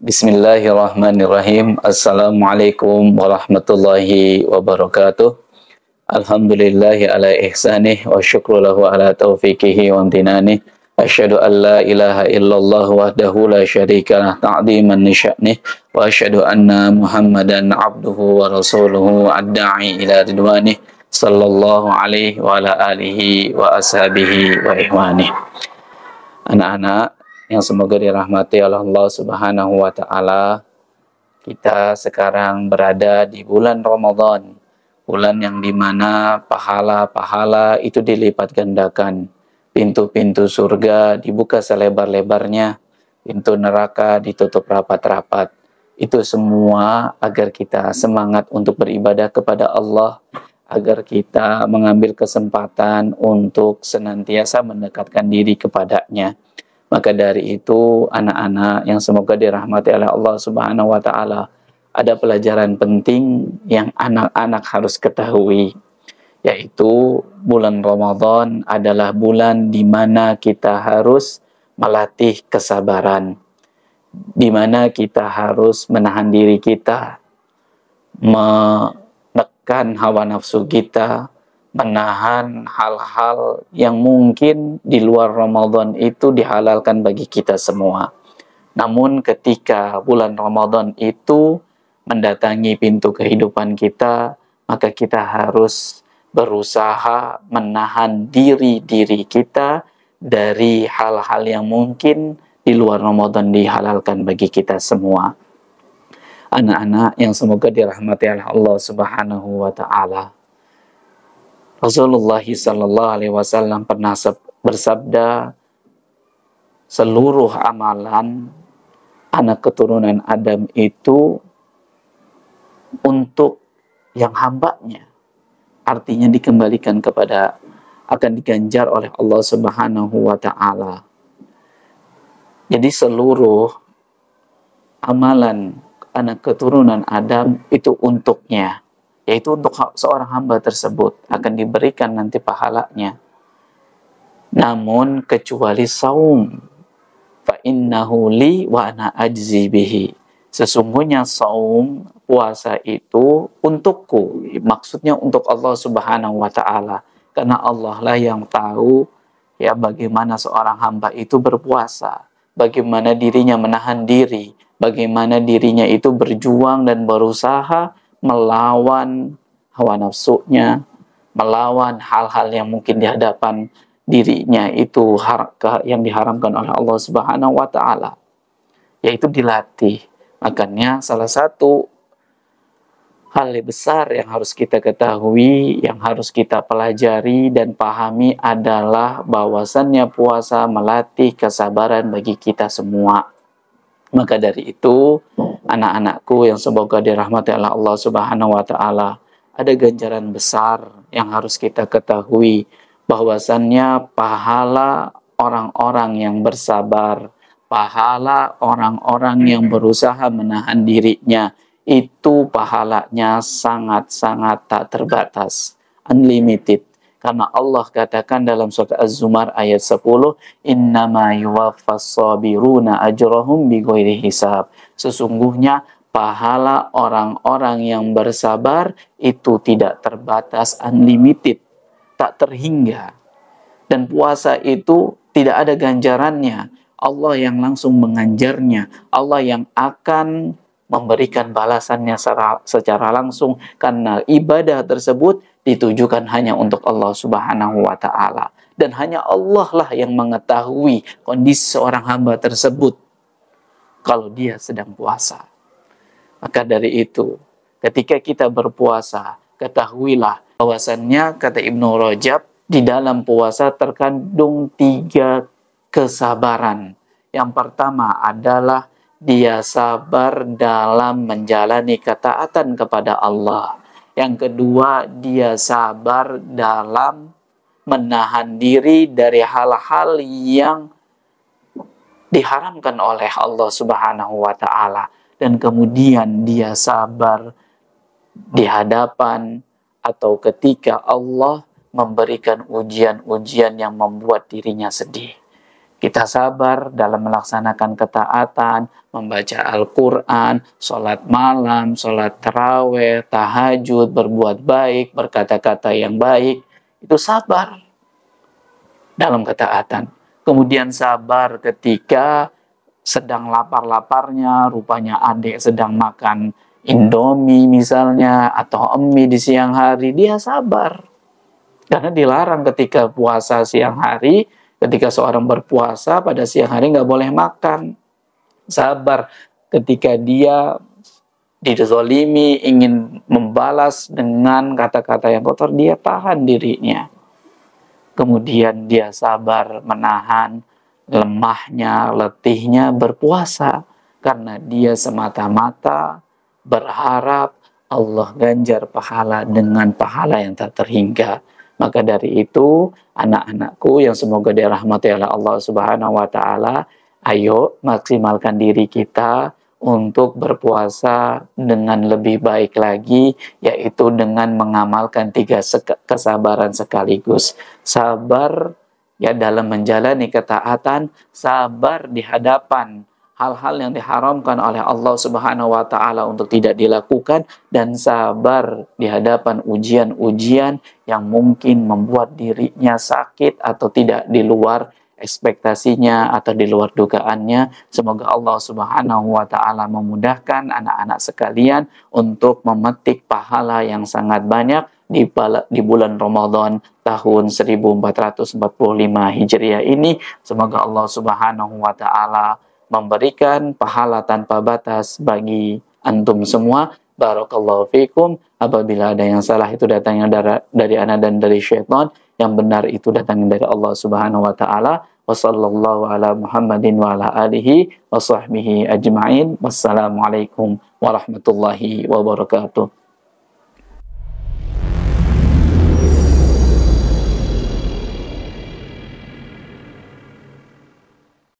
Bismillahirrahmanirrahim. Assalamualaikum warahmatullahi wabarakatuh. Alhamdulillahi ala ihsanih wa syukru lahu ala taufiqihi wa amtinanih. Asyhadu an la ilaha illallah wahdahu la syarika lah ta'ziman li sya'nih wa asyhadu anna Muhammadan abduhu wa rasuluhu ad-da'i ila ridwanih sallallahu alaihi wa ala alihi wa ashabihi wa ihwanih. Anak-anak yang semoga dirahmati oleh Allah Subhanahu wa taala, kita sekarang berada di bulan Ramadan, bulan yang dimana pahala-pahala itu dilipat gandakan. Pintu-pintu surga dibuka selebar-lebarnya, pintu neraka ditutup rapat-rapat. Itu semua agar kita semangat untuk beribadah kepada Allah, agar kita mengambil kesempatan untuk senantiasa mendekatkan diri kepadanya. Maka dari itu, anak-anak yang semoga dirahmati oleh Allah Subhanahu wa taala, ada pelajaran penting yang anak-anak harus ketahui, yaitu bulan Ramadan adalah bulan di mana kita harus melatih kesabaran, di mana kita harus menahan diri kita, menekan hawa nafsu kita, menahan hal-hal yang mungkin di luar Ramadan itu dihalalkan bagi kita semua. Namun ketika bulan Ramadan itu mendatangi pintu kehidupan kita, maka kita harus berusaha menahan diri kita dari hal-hal yang mungkin di luar Ramadan dihalalkan bagi kita semua. Anak-anak yang semoga dirahmati oleh Allah Subhanahu wa taala, Rasulullah sallallahu alaihi wasallam pernah bersabda, seluruh amalan anak keturunan Adam itu untuk yang hambanya, artinya dikembalikan kepada, akan diganjar oleh Allah Subhanahu wa taala. Jadi seluruh amalan anak keturunan Adam itu untuknya, yaitu untuk seorang hamba tersebut, akan diberikan nanti pahalanya. Namun kecuali saum, fa innahu li wa ana ajzi bihi. Sesungguhnya saum, puasa itu untukku, maksudnya untuk Allah Subhanahu wa taala, karena Allah lah yang tahu ya bagaimana seorang hamba itu berpuasa, bagaimana dirinya menahan diri, bagaimana dirinya itu berjuang dan berusaha melawan hawa nafsunya, melawan hal-hal yang mungkin di hadapan dirinya itu yang diharamkan oleh Allah Subhanahu wa taala, yaitu dilatih. Makanya salah satu hal yang besar yang harus kita ketahui, yang harus kita pelajari dan pahami adalah bahwasannya puasa melatih kesabaran bagi kita semua. Maka dari itu, anak-anakku yang semoga dirahmati oleh Allah Subhanahu wa taala, ada ganjaran besar yang harus kita ketahui, bahwasannya pahala orang-orang yang bersabar, pahala orang-orang yang berusaha menahan dirinya, itu pahalanya sangat-sangat tak terbatas, unlimited. Karena Allah katakan dalam surat Az-Zumar ayat 10, innama yuwaffas sabiruna ajrahum bighairi hisab. Sesungguhnya pahala orang-orang yang bersabar itu tidak terbatas, unlimited, tak terhingga. Dan puasa itu tidak ada ganjarannya. Allah yang langsung menganjarnya, Allah yang akan memberikan balasannya secara langsung, karena ibadah tersebut ditujukan hanya untuk Allah Subhanahu wa taala, dan hanya Allah lah yang mengetahui kondisi seorang hamba tersebut kalau dia sedang puasa. Maka dari itu, ketika kita berpuasa, ketahuilah bahwasannya, kata Ibnu Rajab, di dalam puasa terkandung 3 kesabaran. Yang pertama adalah dia sabar dalam menjalani ketaatan kepada Allah. Yang kedua, dia sabar dalam menahan diri dari hal-hal yang diharamkan oleh Allah Subhanahu wa taala. Dan kemudian dia sabar di hadapan atau ketika Allah memberikan ujian-ujian yang membuat dirinya sedih. kita sabar dalam melaksanakan ketaatan, membaca Al-Quran, sholat malam, sholat taraweh, tahajud, berbuat baik, berkata-kata yang baik, itu sabar dalam ketaatan. Kemudian sabar ketika sedang lapar-laparnya, rupanya adik sedang makan Indomie misalnya, atau mie di siang hari, dia sabar. Karena dilarang ketika puasa siang hari, ketika seorang berpuasa pada siang hari nggak boleh makan. Sabar ketika dia dizolimi, ingin membalas dengan kata-kata yang kotor, dia tahan dirinya. Kemudian dia sabar menahan lemahnya, letihnya berpuasa. Karena dia semata-mata berharap Allah ganjar pahala dengan pahala yang tak terhingga. Maka dari itu, anak-anakku yang semoga dirahmati oleh Allah Subhanahu wa Ta'ala, ayo maksimalkan diri kita untuk berpuasa dengan lebih baik lagi, yaitu dengan mengamalkan 3 kesabaran sekaligus. Sabar ya dalam menjalani ketaatan, sabar di hadapan hal-hal yang diharamkan oleh Allah Subhanahu wa Ta'ala untuk tidak dilakukan, dan sabar di hadapan ujian-ujian yang mungkin membuat dirinya sakit atau tidak di luar ekspektasinya atau di luar dugaannya. Semoga Allah Subhanahu wa Ta'ala memudahkan anak-anak sekalian untuk memetik pahala yang sangat banyak di bulan Ramadan tahun 1445 Hijriah ini. Semoga Allah Subhanahu wa Ta'ala memberikan pahala tanpa batas bagi antum semua. Barakallahu fikum. Apabila ada yang salah itu datangnya dari ana dan dari syaitan, yang benar itu datangnya dari Allah Subhanahu wa Ta'ala. Wa sallallahu ala Muhammadin wa ala alihi wa sahbihi ajma'in. Wassalamualaikum warahmatullahi wabarakatuh.